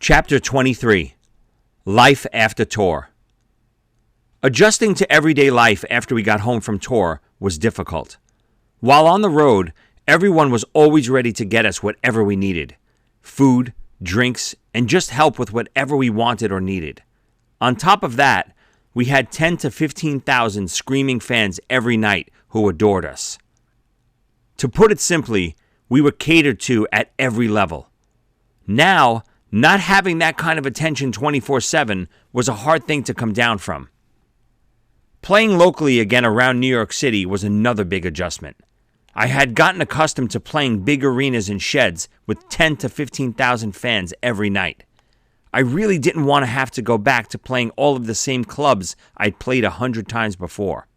Chapter 23. Life After Tour. Adjusting to everyday life after we got home from tour was difficult. While on the road, everyone was always ready to get us whatever we needed. Food, drinks, and just help with whatever we wanted or needed. On top of that, we had 10 to 15,000 screaming fans every night who adored us. To put it simply, we were catered to at every level. Now, not having that kind of attention 24/7 was a hard thing to come down from. Playing locally again around New York City was another big adjustment. I had gotten accustomed to playing big arenas and sheds with 10 to 15,000 fans every night. I really didn't want to have to go back to playing all of the same clubs I'd played 100 times before.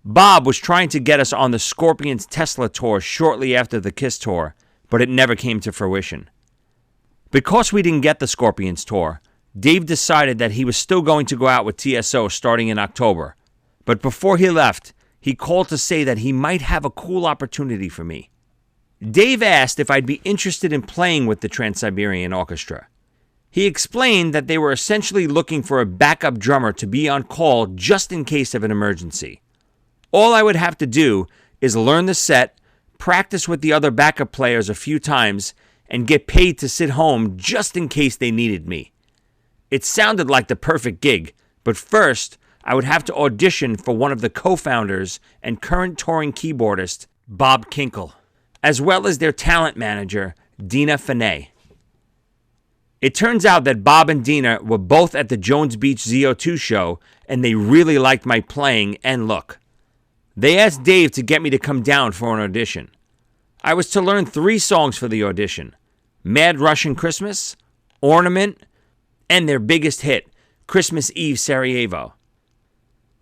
Bob was trying to get us on the Scorpions Tesla tour shortly after the Kiss tour, but it never came to fruition. Because we didn't get the Scorpions tour, Dave decided that he was still going to go out with TSO starting in October. But before he left, he called to say that he might have a cool opportunity for me. Dave asked if I'd be interested in playing with the Trans-Siberian Orchestra. He explained that they were essentially looking for a backup drummer to be on call just in case of an emergency. All I would have to do is learn the set, practice with the other backup players a few times, and get paid to sit home just in case they needed me. It sounded like the perfect gig, but first, I would have to audition for one of the co-founders and current touring keyboardist, Bob Kinkle, as well as their talent manager, Dina Fanay. It turns out that Bob and Dina were both at the Jones Beach ZO2 show, and they really liked my playing and look. They asked Dave to get me to come down for an audition. I was to learn 3 songs for the audition: Mad Russian Christmas, Ornament, and their biggest hit, Christmas Eve Sarajevo.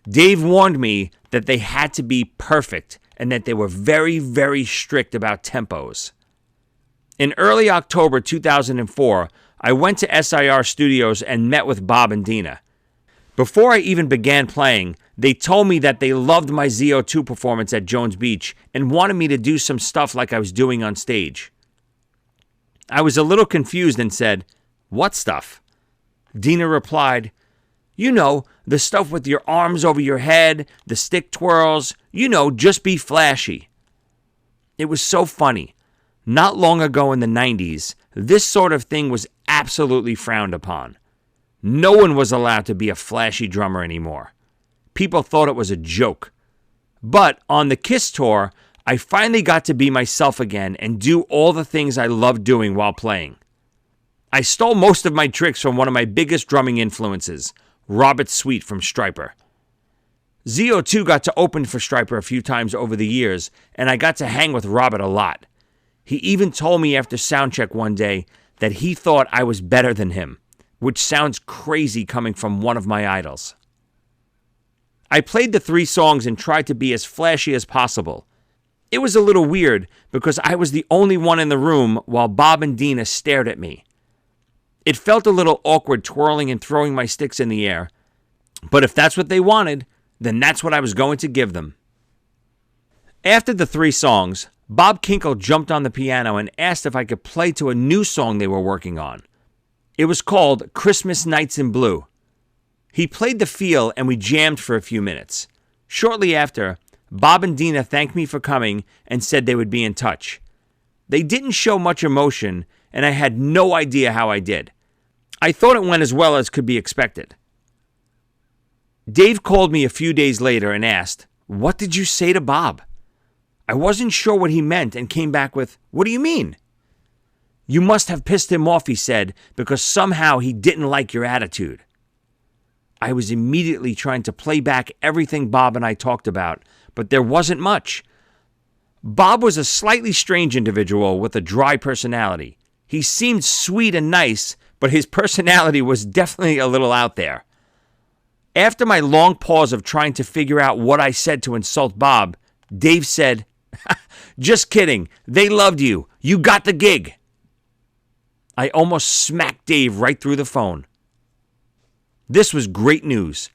Dave warned me that they had to be perfect and that they were very, very strict about tempos. In early October 2004, I went to SIR Studios and met with Bob and Dina. Before I even began playing, they told me that they loved my ZO2 performance at Jones Beach and wanted me to do some stuff like I was doing on stage. I was a little confused and said, "What stuff?" Dina replied, "You know, the stuff with your arms over your head, the stick twirls, just be flashy." It was so funny. Not long ago in the 90s, this sort of thing was absolutely frowned upon. No one was allowed to be a flashy drummer anymore. People thought it was a joke. But on the Kiss tour, I finally got to be myself again and do all the things I loved doing while playing. I stole most of my tricks from one of my biggest drumming influences, Robert Sweet from Stryper. ZO2 got to open for Stryper a few times over the years, and I got to hang with Robert a lot. He even told me after soundcheck one day that he thought I was better than him, which sounds crazy coming from one of my idols. I played the 3 songs and tried to be as flashy as possible. It was a little weird because I was the only one in the room while Bob and Dina stared at me. It felt a little awkward twirling and throwing my sticks in the air, but if that's what they wanted, then that's what I was going to give them. After the 3 songs, Bob Kinkle jumped on the piano and asked if I could play to a new song they were working on. It was called Christmas Nights in Blue. He played the feel and we jammed for a few minutes. Shortly after, Bob and Dina thanked me for coming and said they would be in touch. They didn't show much emotion, and I had no idea how I did. I thought it went as well as could be expected. Dave called me a few days later and asked, "What did you say to Bob?" I wasn't sure what he meant and came back with, "What do you mean?" "You must have pissed him off," he said, "because somehow he didn't like your attitude." I was immediately trying to play back everything Bob and I talked about, but there wasn't much. Bob was a slightly strange individual with a dry personality. He seemed sweet and nice, but his personality was definitely a little out there. After my long pause of trying to figure out what I said to insult Bob, Dave said, "Just kidding. They loved you. You got the gig." I almost smacked Dave right through the phone. This was great news.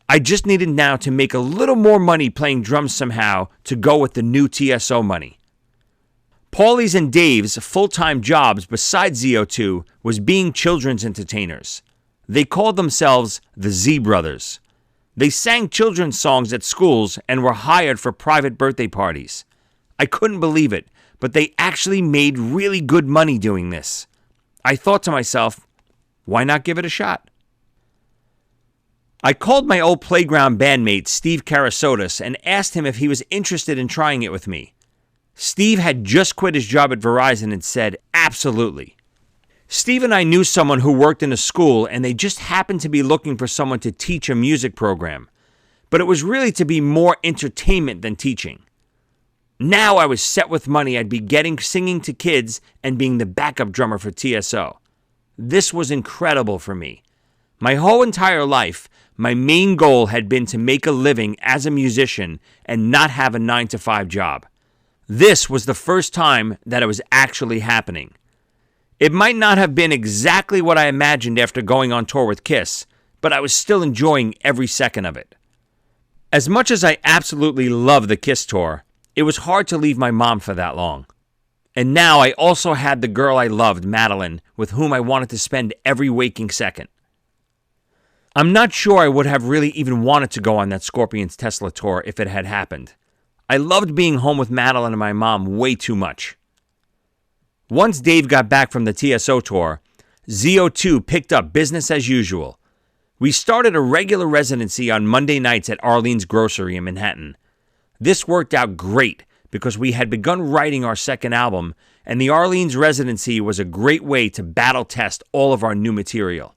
I just needed now to make a little more money playing drums somehow to go with the new TSO money. Paulie's and Dave's full-time jobs besides ZO2 was being children's entertainers. They called themselves the Z Brothers. They sang children's songs at schools and were hired for private birthday parties. I couldn't believe it, but they actually made really good money doing this. I thought to myself, why not give it a shot? I called my old playground bandmate Steve Karasotis and asked him if he was interested in trying it with me. Steve had just quit his job at Verizon and said, absolutely. Steve and I knew someone who worked in a school, and they just happened to be looking for someone to teach a music program. But it was really to be more entertainment than teaching. Now I was set with money. I'd be singing to kids and being the backup drummer for TSO. This was incredible for me. My whole entire life, my main goal had been to make a living as a musician and not have a 9-to-5 job. This was the first time that it was actually happening. It might not have been exactly what I imagined after going on tour with Kiss, but I was still enjoying every second of it. As much as I absolutely love the Kiss tour, it was hard to leave my mom for that long. And now I also had the girl I loved, Madeline, with whom I wanted to spend every waking second. I'm not sure I would have really even wanted to go on that Scorpions Tesla tour if it had happened. I loved being home with Madeline and my mom way too much. Once Dave got back from the TSO tour, ZO2 picked up business as usual. We started a regular residency on Monday nights at Arlene's Grocery in Manhattan. This worked out great because we had begun writing our second album, and the Arlene's residency was a great way to battle test all of our new material.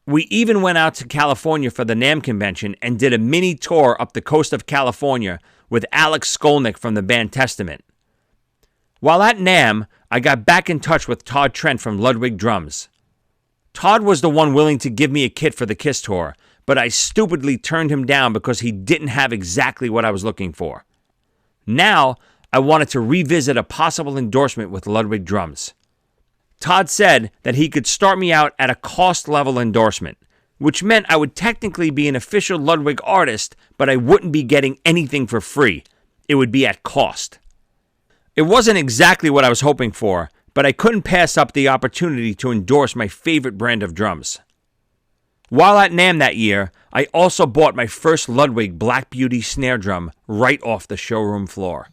We even went out to California for the NAMM convention and did a mini tour up the coast of California with Alex Skolnick from the band Testament. While at NAMM, I got back in touch with Todd Trent from Ludwig Drums. Todd was the one willing to give me a kit for the Kiss tour, but I stupidly turned him down because he didn't have exactly what I was looking for. Now, I wanted to revisit a possible endorsement with Ludwig Drums. Todd said that he could start me out at a cost-level endorsement, which meant I would technically be an official Ludwig artist, but I wouldn't be getting anything for free. It would be at cost. It wasn't exactly what I was hoping for, but I couldn't pass up the opportunity to endorse my favorite brand of drums. While at NAMM that year, I also bought my first Ludwig Black Beauty snare drum right off the showroom floor.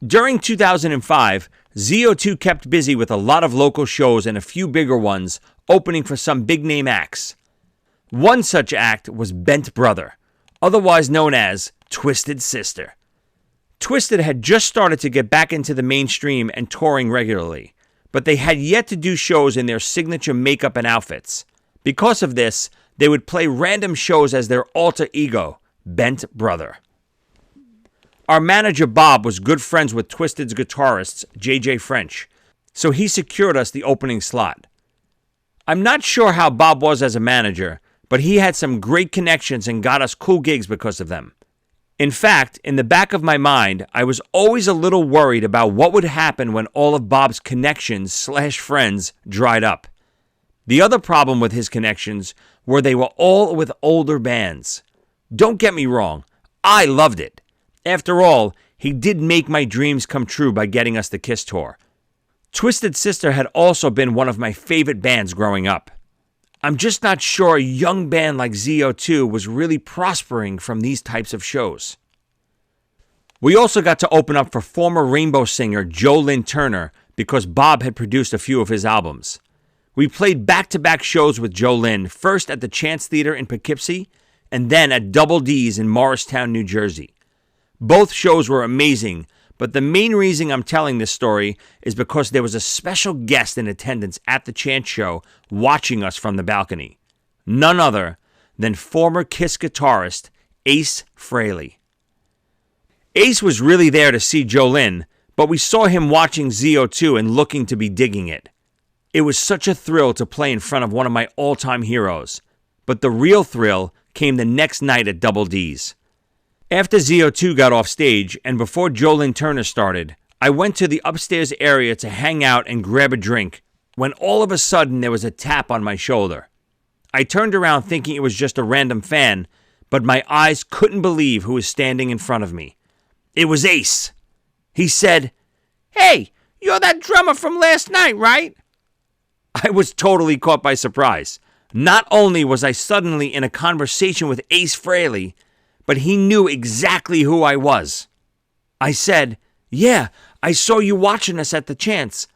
During 2005, ZO2 kept busy with a lot of local shows and a few bigger ones, opening for some big-name acts. One such act was Bent Brother, otherwise known as Twisted Sister. Twisted had just started to get back into the mainstream and touring regularly, but they had yet to do shows in their signature makeup and outfits. Because of this, they would play random shows as their alter ego, Bent Brother. Our manager Bob was good friends with Twisted's guitarists, J.J. French, so he secured us the opening slot. I'm not sure how Bob was as a manager, but he had some great connections and got us cool gigs because of them. In fact, in the back of my mind, I was always a little worried about what would happen when all of Bob's connections/friends dried up. The other problem with his connections were they were all with older bands. Don't get me wrong, I loved it. After all, he did make my dreams come true by getting us the Kiss tour. Twisted Sister had also been one of my favorite bands growing up. I'm just not sure a young band like ZO2 was really prospering from these types of shows. We also got to open up for former Rainbow singer Joe Lynn Turner because Bob had produced a few of his albums. We played back-to-back shows with Joe Lynn, first at the Chance Theater in Poughkeepsie and then at Double D's in Morristown, New Jersey. Both shows were amazing, but the main reason I'm telling this story is because there was a special guest in attendance at the Chance show watching us from the balcony. None other than former Kiss guitarist Ace Frehley. Ace was really there to see Joe Lynn, but we saw him watching ZO2 and looking to be digging it. It was such a thrill to play in front of one of my all-time heroes, but the real thrill came the next night at Double D's. After ZO2 got off stage and before Joe Lynn Turner started, I went to the upstairs area to hang out and grab a drink when all of a sudden there was a tap on my shoulder. I turned around thinking it was just a random fan, but my eyes couldn't believe who was standing in front of me. It was Ace. He said, "Hey, you're that drummer from last night, right?" I was totally caught by surprise. Not only was I suddenly in a conversation with Ace Frehley, but he knew exactly who I was. I said, "Yeah, I saw you watching us at the Chance.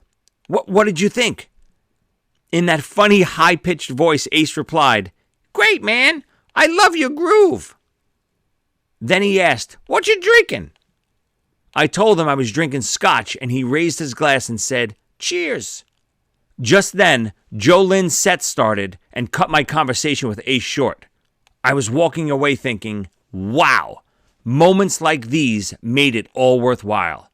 What did you think?" In that funny, high-pitched voice, Ace replied, "Great, man. I love your groove." Then he asked, "What you drinking?" I told him I was drinking scotch, and he raised his glass and said, "Cheers." Just then, Joe Lynn's set started and cut my conversation with Ace short. I was walking away thinking, wow, moments like these made it all worthwhile.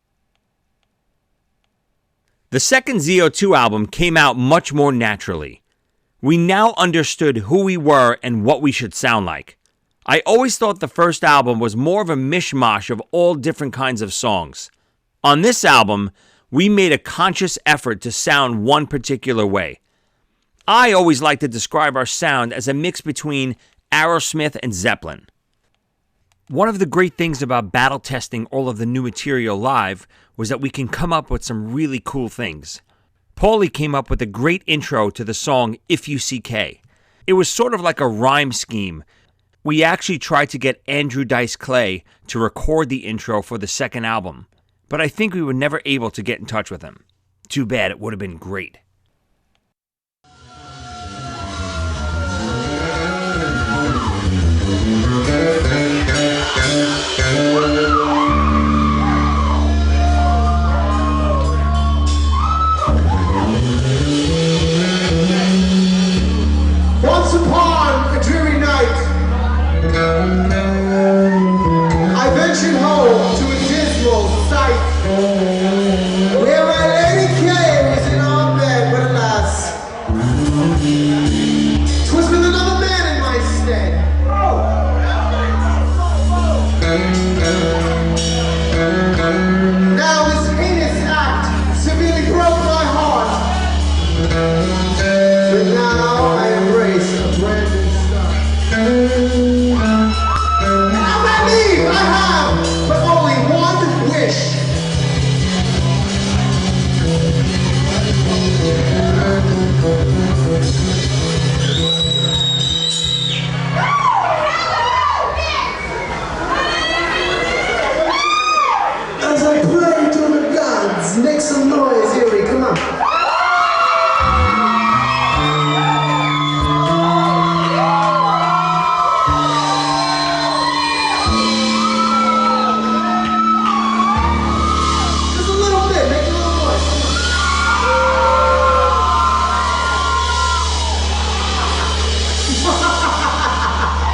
The second ZO2 album came out much more naturally. We now understood who we were and what we should sound like. I always thought the first album was more of a mishmash of all different kinds of songs. On this album, we made a conscious effort to sound one particular way. I always like to describe our sound as a mix between Aerosmith and Zeppelin. One of the great things about battle testing all of the new material live was that we can come up with some really cool things. Paulie came up with a great intro to the song If You See K. It was sort of like a rhyme scheme. We actually tried to get Andrew Dice Clay to record the intro for the second album, but I think we were never able to get in touch with him. Too bad, it would have been great. Once upon a dreary night, I ventured home to a dismal sight, where my Lady Kay was in our bed, but alas, 'twas with another man in my stead. Now this heinous act severely broke my heart, but now I embrace a brand new start. As I leave, I have but only one wish. As I pray to the gods, make some noise, Erie, come on. Just a little bit, make a little noise.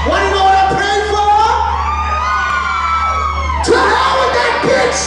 Want to know what I'm paying for? To hell with that bitch!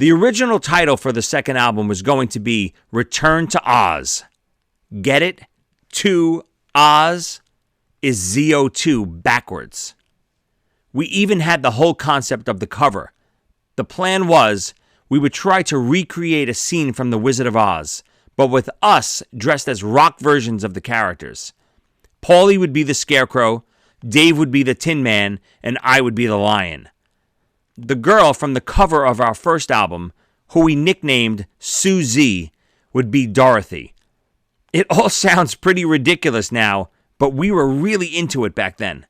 The original title for the second album was going to be Return to Oz. Get it? To Oz is ZO2 backwards. We even had the whole concept of the cover. The plan was we would try to recreate a scene from The Wizard of Oz, but with us dressed as rock versions of the characters. Paulie would be the Scarecrow, Dave would be the Tin Man, and I would be the Lion. The girl from the cover of our first album, who we nicknamed Susie, would be Dorothy. It all sounds pretty ridiculous now, but we were really into it back then.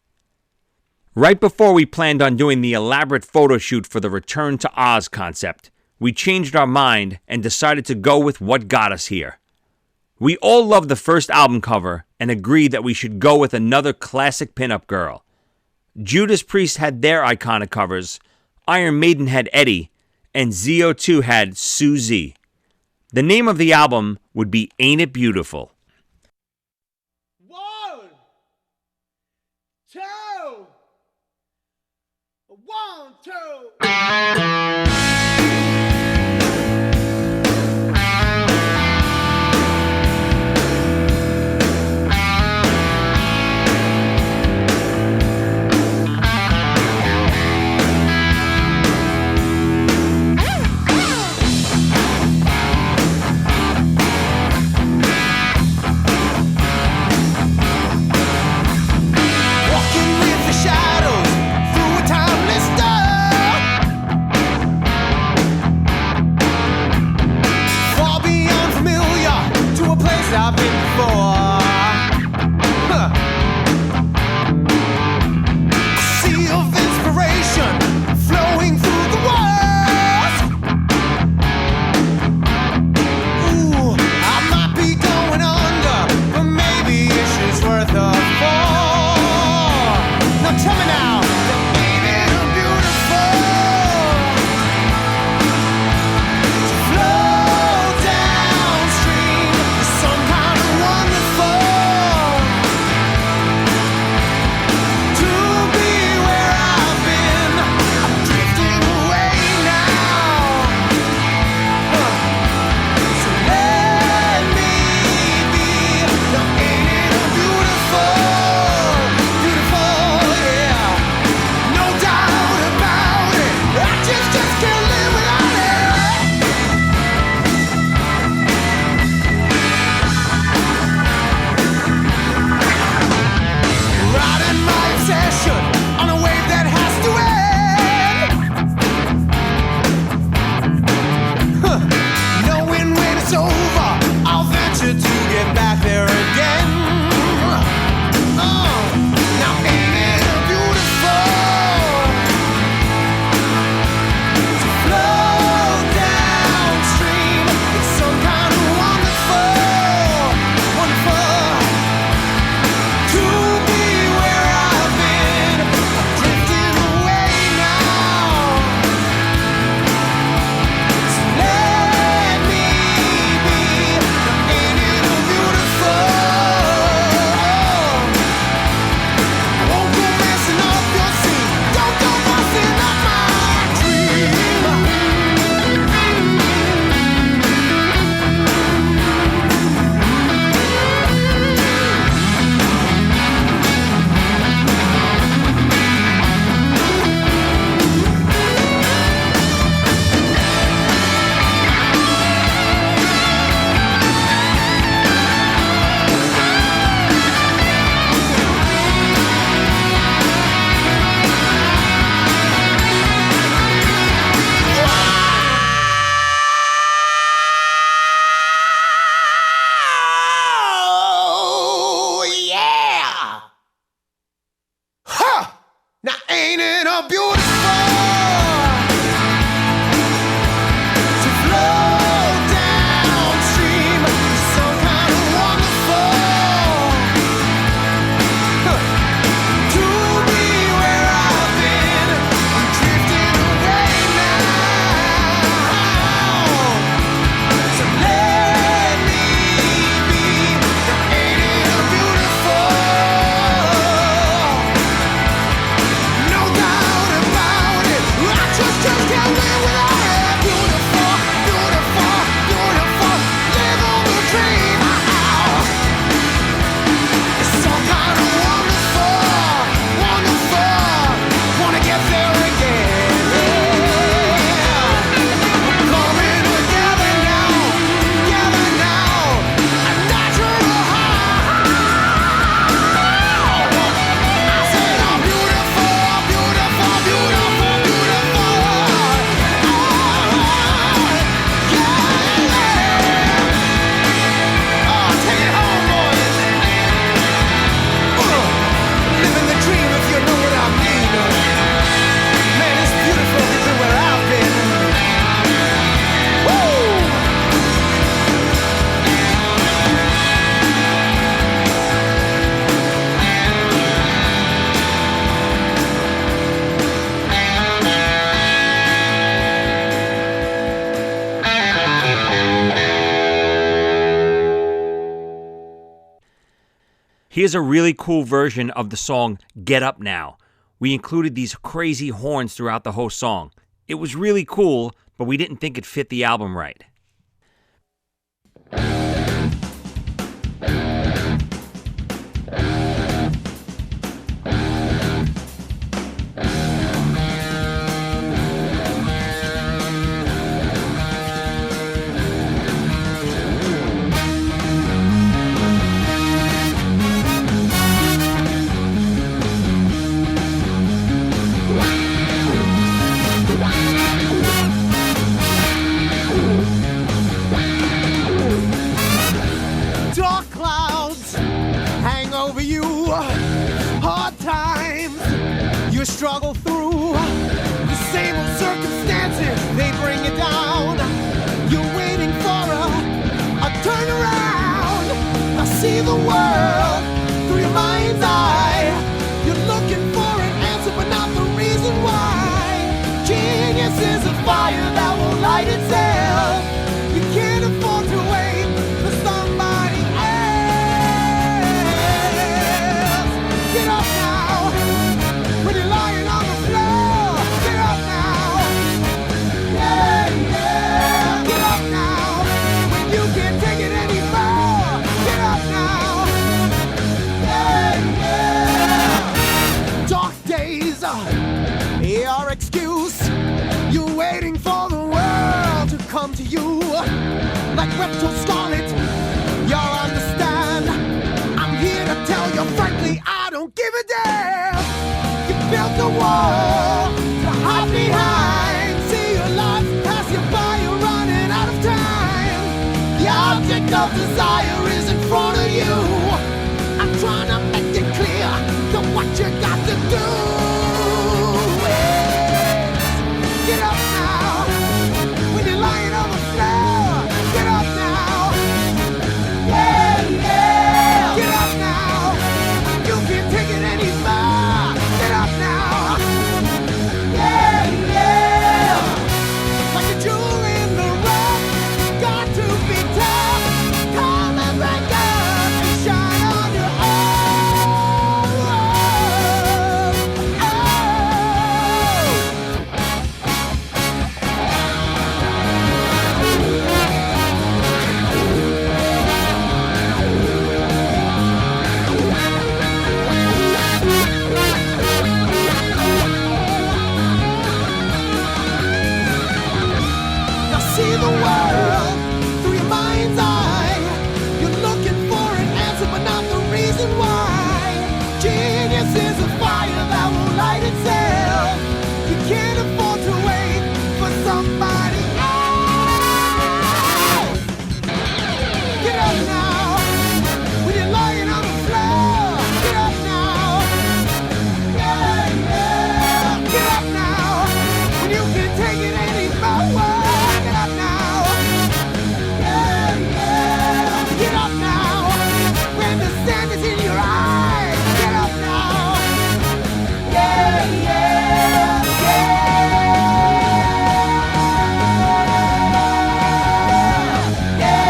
Right before we planned on doing the elaborate photo shoot for the Return to Oz concept, we changed our mind and decided to go with what got us here. We all loved the first album cover and agreed that we should go with another classic pinup girl. Judas Priest had their iconic covers, Iron Maiden had Eddie, and ZO2 had Susie. The name of the album would be Ain't It Beautiful? 1, 2, 1, 2. I've been before. A sea of inspiration flowing through the walls. Ooh, I might be going under, but maybe it's just worth a fall. Now tell me now, ain't it beautiful to flow downstream? Some kind of wonderful. Here's a really cool version of the song Get Up Now. We included these crazy horns throughout the whole song. It was really cool, but we didn't think it fit the album right. Dark clouds hang over you. Hard times you struggle through. The same old circumstances, they bring you down. You're waiting for a turnaround. I see the world through your mind's eye. You're looking for an answer, but not the reason why. Genius is a fire that won't light itself. You can't afford to wait for somebody else. Get up now, when you're lying on the floor. Get up now, yeah, yeah. Get up now, when you can't take it anymore. Get up now, yeah, yeah. Dark days are your excuse. You're waiting for the world to come to you. Like Reptile Scarlet, you'll understand. I'm here to tell you frankly, I don't give a damn. You built a wall to hide behind. See your life pass you by, you're running out of time. The object of desire is in front of you. I'm trying to make it clear that what you got to do is get up now, when you're lying on the floor. Get up now, yeah, yeah. Get up now, you can't take it anymore. Get up now, yeah, yeah. Like a jewel in the rough, got to be tough. Come and break up and shine on your own. Now see the world through your mind's eye. You're looking for an answer, but not the reason why. Genius is a fire that won't light itself. You can't afford to wait for somebody else. Get up now, when you're lying on the floor. Get up now, yeah, yeah. Get up now, when you can't take it anymore. Get up now, yeah, yeah. Get up now, when the sand is in your eyes. Get up now, yeah, yeah, yeah, yeah, yeah,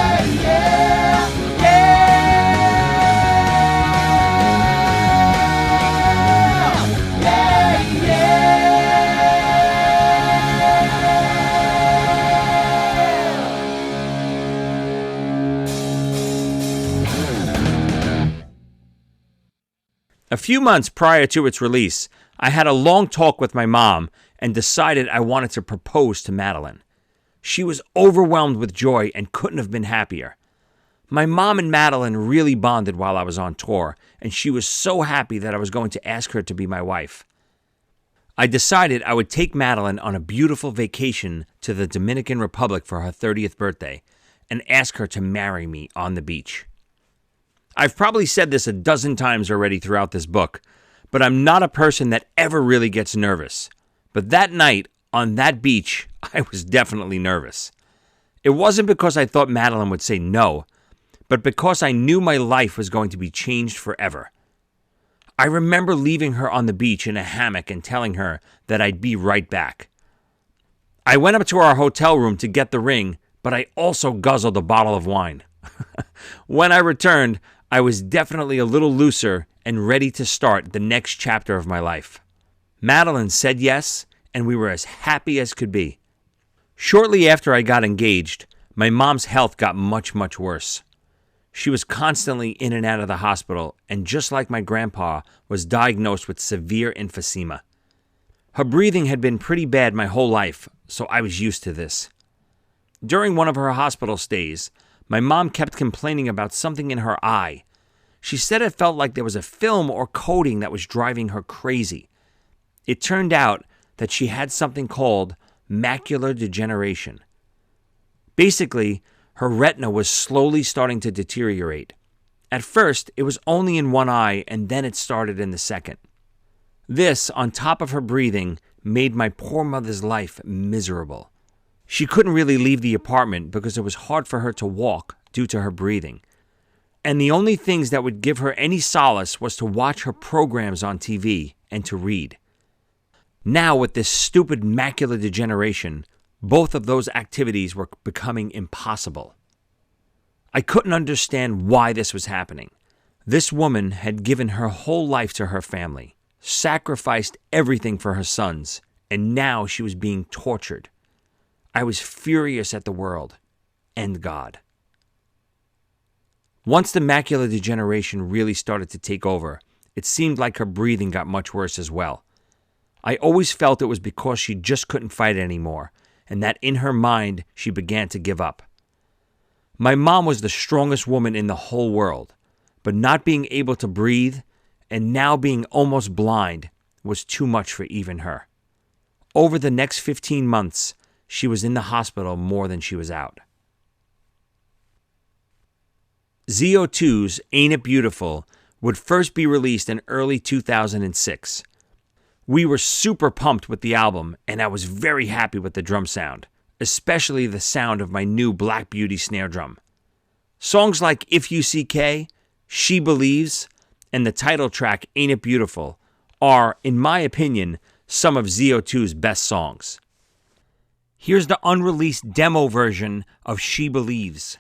A few months prior to its release, I had a long talk with my mom and decided I wanted to propose to Madeline. She was overwhelmed with joy and couldn't have been happier. My mom and Madeline really bonded while I was on tour, and she was so happy that I was going to ask her to be my wife. I decided I would take Madeline on a beautiful vacation to the Dominican Republic for her 30th birthday and ask her to marry me on the beach. I've probably said this a dozen times already throughout this book, but I'm not a person that ever really gets nervous. But that night, on that beach, I was definitely nervous. It wasn't because I thought Madeline would say no, but because I knew my life was going to be changed forever. I remember leaving her on the beach in a hammock and telling her that I'd be right back. I went up to our hotel room to get the ring, but I also guzzled a bottle of wine. When I returned, I was definitely a little looser and ready to start the next chapter of my life. Madeline said yes, and we were as happy as could be. Shortly after I got engaged, my mom's health got much, much worse. She was constantly in and out of the hospital, and just like my grandpa, was diagnosed with severe emphysema. Her breathing had been pretty bad my whole life, so I was used to this. During one of her hospital stays, my mom kept complaining about something in her eye. She said it felt like there was a film or coating that was driving her crazy. It turned out that she had something called macular degeneration. Basically, her retina was slowly starting to deteriorate. At first, it was only in one eye, and then it started in the second. This, on top of her breathing, made my poor mother's life miserable. She couldn't really leave the apartment because it was hard for her to walk due to her breathing. And the only things that would give her any solace was to watch her programs on TV and to read. Now, with this stupid macular degeneration, both of those activities were becoming impossible. I couldn't understand why this was happening. This woman had given her whole life to her family, sacrificed everything for her sons, and now she was being tortured. I was furious at the world and God. Once the macular degeneration really started to take over, it seemed like her breathing got much worse as well. I always felt it was because she just couldn't fight anymore, and that in her mind she began to give up. My mom was the strongest woman in the whole world, but not being able to breathe and now being almost blind was too much for even her. Over the next 15 months, she was in the hospital more than she was out. ZO2's Ain't It Beautiful would first be released in early 2006. We were super pumped with the album, and I was very happy with the drum sound, especially the sound of my new Black Beauty snare drum. Songs like If You See K, She Believes, and the title track Ain't It Beautiful are, in my opinion, some of ZO2's best songs. Here's the unreleased demo version of She Believes.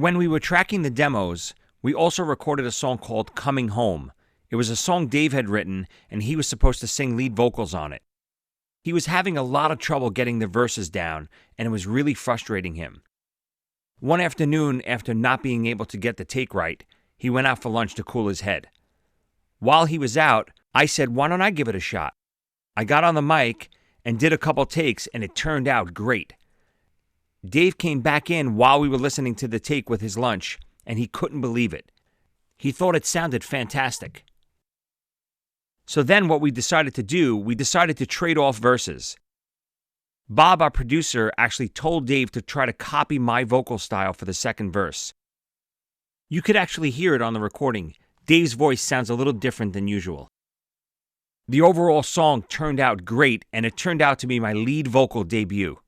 When we were tracking the demos, we also recorded a song called Coming Home. It was a song Dave had written, and he was supposed to sing lead vocals on it. He was having a lot of trouble getting the verses down, and it was really frustrating him. One afternoon, after not being able to get the take right, he went out for lunch to cool his head. While he was out, I said, "Why don't I give it a shot?" I got on the mic and did a couple takes, and it turned out great. Dave came back in while we were listening to the take with his lunch, and he couldn't believe it. He thought it sounded fantastic. So then what we decided to trade off verses. Bob, our producer, actually told Dave to try to copy my vocal style for the second verse. You could actually hear it on the recording. Dave's voice sounds a little different than usual. The overall song turned out great, and it turned out to be my lead vocal debut.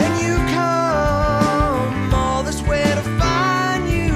And you come all this way to find you.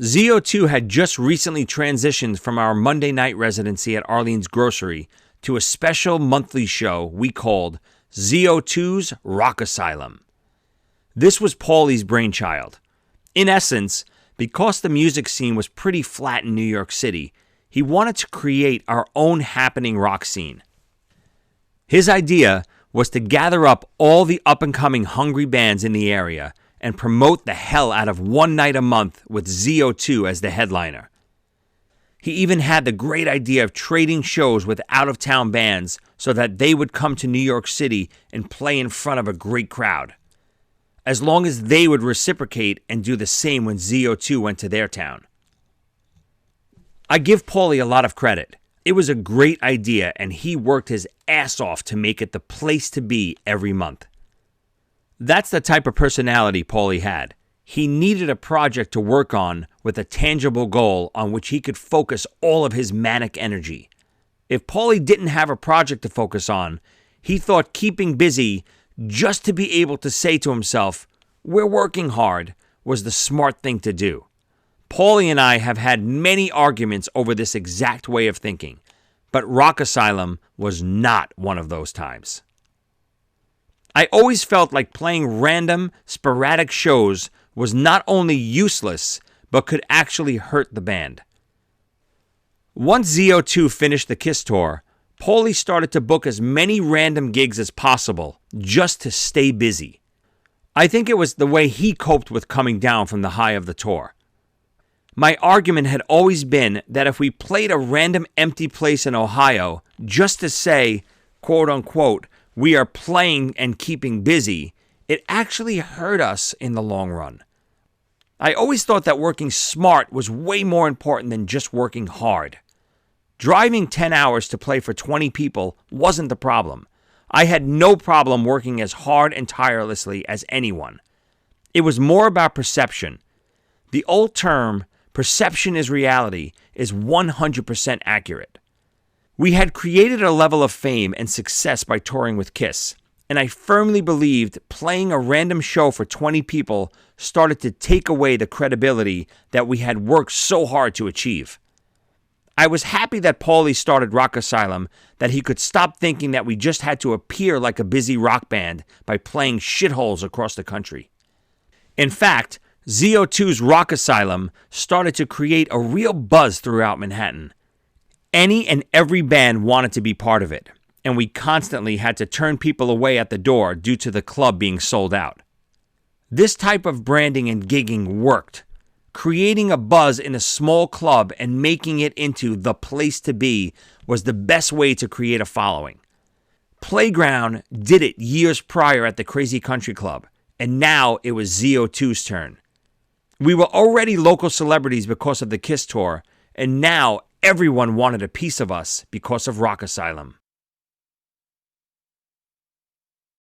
ZO2 had just recently transitioned from our Monday night residency at Arlene's Grocery to a special monthly show we called ZO2's Rock Asylum. This was Paulie's brainchild. In essence, because the music scene was pretty flat in New York City, he wanted to create our own happening rock scene. His idea was to gather up all the up-and-coming hungry bands in the area and promote the hell out of one night a month with ZO2 as the headliner. He even had the great idea of trading shows with out-of-town bands so that they would come to New York City and play in front of a great crowd, as long as they would reciprocate and do the same when ZO2 went to their town. I give Paulie a lot of credit. It was a great idea, and he worked his ass off to make it the place to be every month. That's the type of personality Paulie had. He needed a project to work on with a tangible goal on which he could focus all of his manic energy. If Paulie didn't have a project to focus on, he thought keeping busy just to be able to say to himself, "We're working hard," was the smart thing to do. Paulie and I have had many arguments over this exact way of thinking, but Rock Asylum was not one of those times. I always felt like playing random, sporadic shows was not only useless, but could actually hurt the band. Once ZO2 finished the Kiss tour, Paulie started to book as many random gigs as possible just to stay busy. I think it was the way he coped with coming down from the high of the tour. My argument had always been that if we played a random empty place in Ohio just to say, quote unquote, we are playing and keeping busy, it actually hurt us in the long run. I always thought that working smart was way more important than just working hard. Driving 10 hours to play for 20 people wasn't the problem. I had no problem working as hard and tirelessly as anyone. It was more about perception. The old term, perception is reality, is 100% accurate. We had created a level of fame and success by touring with Kiss, and I firmly believed playing a random show for 20 people started to take away the credibility that we had worked so hard to achieve. I was happy that Paulie started Rock Asylum, that he could stop thinking that we just had to appear like a busy rock band by playing shitholes across the country. In fact, ZO2's Rock Asylum started to create a real buzz throughout Manhattan. Any and every band wanted to be part of it, and we constantly had to turn people away at the door due to the club being sold out. This type of branding and gigging worked. Creating a buzz in a small club and making it into the place to be was the best way to create a following. Playground did it years prior at the Crazy Country Club, and now it was ZO2's turn. We were already local celebrities because of the Kiss tour, and now everyone wanted a piece of us because of Rock Asylum.